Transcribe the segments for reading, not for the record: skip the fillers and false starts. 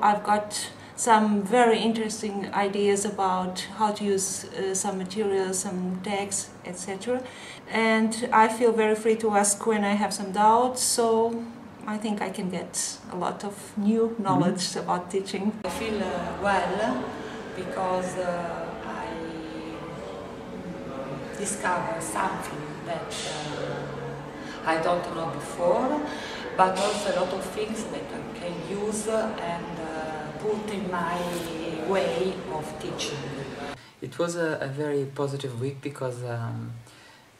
I've got some very interesting ideas about how to use some materials, some texts, etc. And I feel very free to ask when I have some doubts, so I think I can get a lot of new knowledge about teaching. I feel well because I discovered something that I don't know before, but also a lot of things that I can use and put in my way of teaching. It was a very positive week because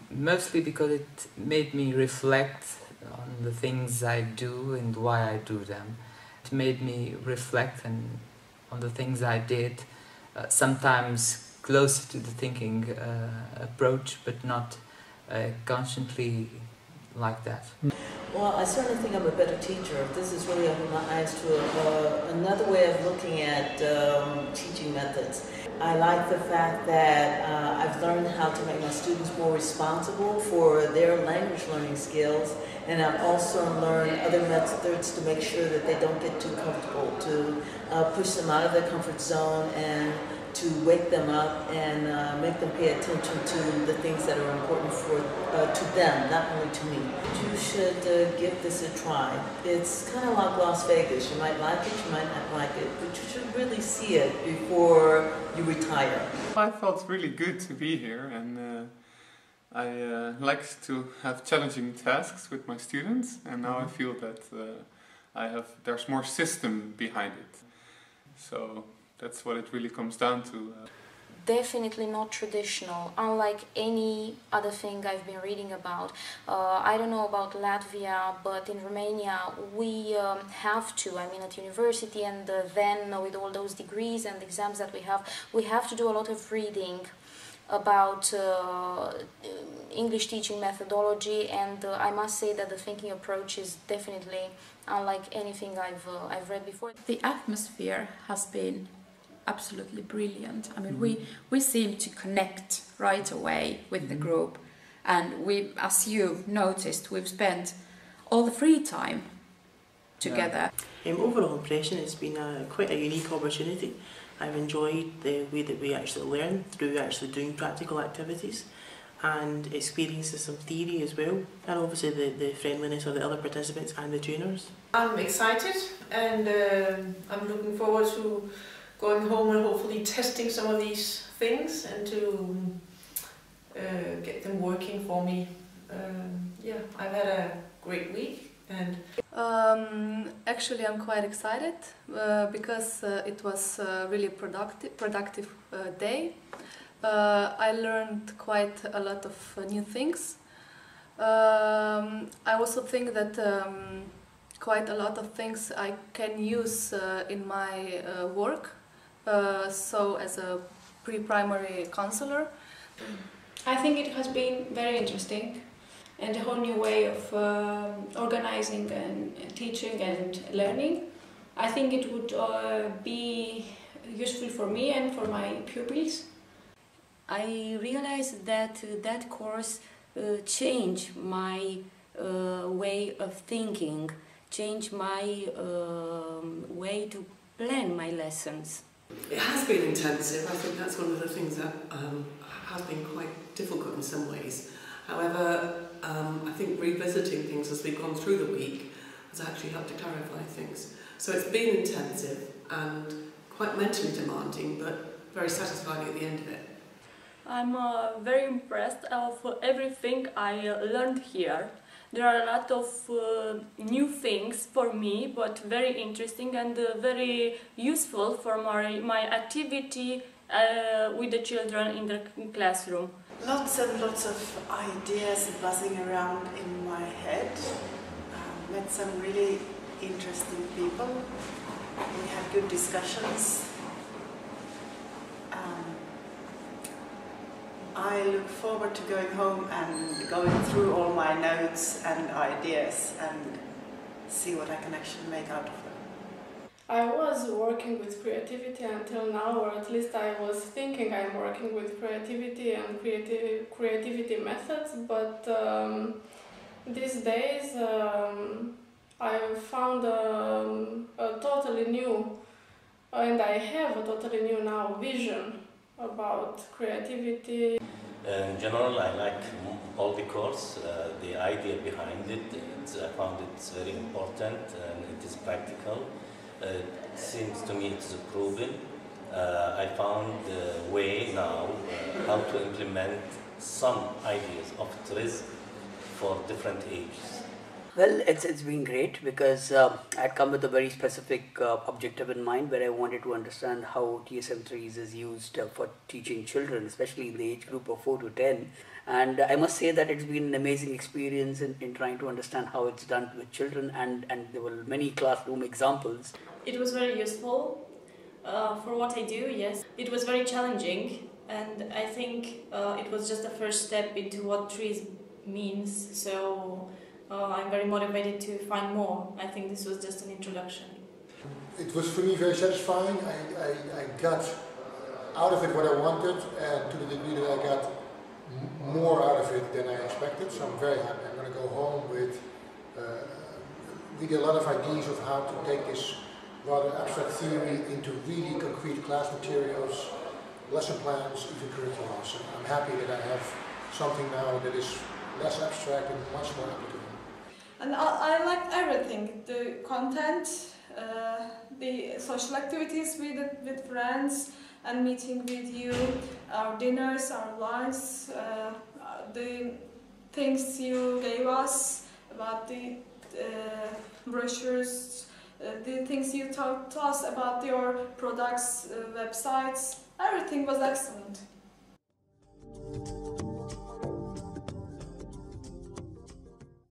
mostly because it made me reflect on the things I do and why I do them. It made me reflect on the things I did, sometimes closer to the thinking approach, but not constantly like that. Well, I certainly think I'm a better teacher. This is really opened my eyes to another way of looking at teaching methods. I like the fact that I've learned how to make my students more responsible for their language learning skills, and I've also learned other methods to make sure that they don't get too comfortable, to push them out of their comfort zone and to wake them up and make them pay attention to the things that are important to them, not only to me. You should give this a try. It's kind of like Las Vegas. You might like it, you might not like it, but you should really see it before you retire. I felt really good to be here, and I like to have challenging tasks with my students, and now I feel that there's more system behind it. So that's what it really comes down to. Definitely not traditional, unlike any other thing I've been reading about. I don't know about Latvia, but in Romania we have to, I mean at university and then with all those degrees and exams that we have to do a lot of reading about English teaching methodology, and I must say that the thinking approach is definitely unlike anything I've read before. The atmosphere has been absolutely brilliant. I mean, we seem to connect right away with the group, and we, as you've noticed, we've spent all the free time together. Overall impression, it's been quite a unique opportunity. I've enjoyed the way that we actually learn through actually doing practical activities and experiences some theory as well, and obviously the friendliness of the other participants and the trainers. I'm excited, and I'm looking forward to going home and hopefully testing some of these things and to get them working for me. Yeah, I've had a great week. And actually I'm quite excited because it was a really productive day. I learned quite a lot of new things. I also think that quite a lot of things I can use in my work, so as a pre-primary counselor. I think it has been very interesting, and a whole new way of organizing and teaching and learning. I think it would be useful for me and for my pupils. I realized that that course changed my way of thinking, changed my way to plan my lessons. It has been intensive. I think that's one of the things that has been quite difficult in some ways. However, I think revisiting things as we've gone through the week has actually helped to clarify things. So it's been intensive and quite mentally demanding, but very satisfying at the end of it. I'm very impressed of everything I learned here. There are a lot of new things for me, but very interesting and very useful for my activity with the children in the classroom. Lots and lots of ideas buzzing around in my head. Met some really interesting people. We had good discussions. I look forward to going home and going through all my notes and ideas and see what I can actually make out of them. I was working with creativity until now, or at least I was thinking I'm working with creativity and creativity methods, but these days I found a totally new and I have a totally new now vision about creativity. In general, I like all the course, the idea behind it. I found it very important and it is practical. It seems to me it's proven. I found a way now how to implement some ideas of TRIZ for different ages. Well, it's been great because I'd come with a very specific objective in mind where I wanted to understand how OTSM-TRIZ is used for teaching children, especially in the age group of 4 to 10. And I must say that it's been an amazing experience in trying to understand how it's done with children, and there were many classroom examples. It was very useful for what I do, yes. It was very challenging, and I think it was just the first step into what TRIZ means, so I'm very motivated to find more. I think this was just an introduction. It was for me very satisfying. I got out of it what I wanted, and to the degree that I got more out of it than I expected, so I'm very happy. I'm going to go home with really a lot of ideas of how to take this rather abstract theory into really concrete class materials, lesson plans, even curriculums. I'm happy that I have something now that is less abstract and much more applicable. And I liked everything, the content, the social activities with friends and meeting with you, our dinners, our lunches, the things you gave us about the brochures, the things you taught us about your products, websites, everything was excellent.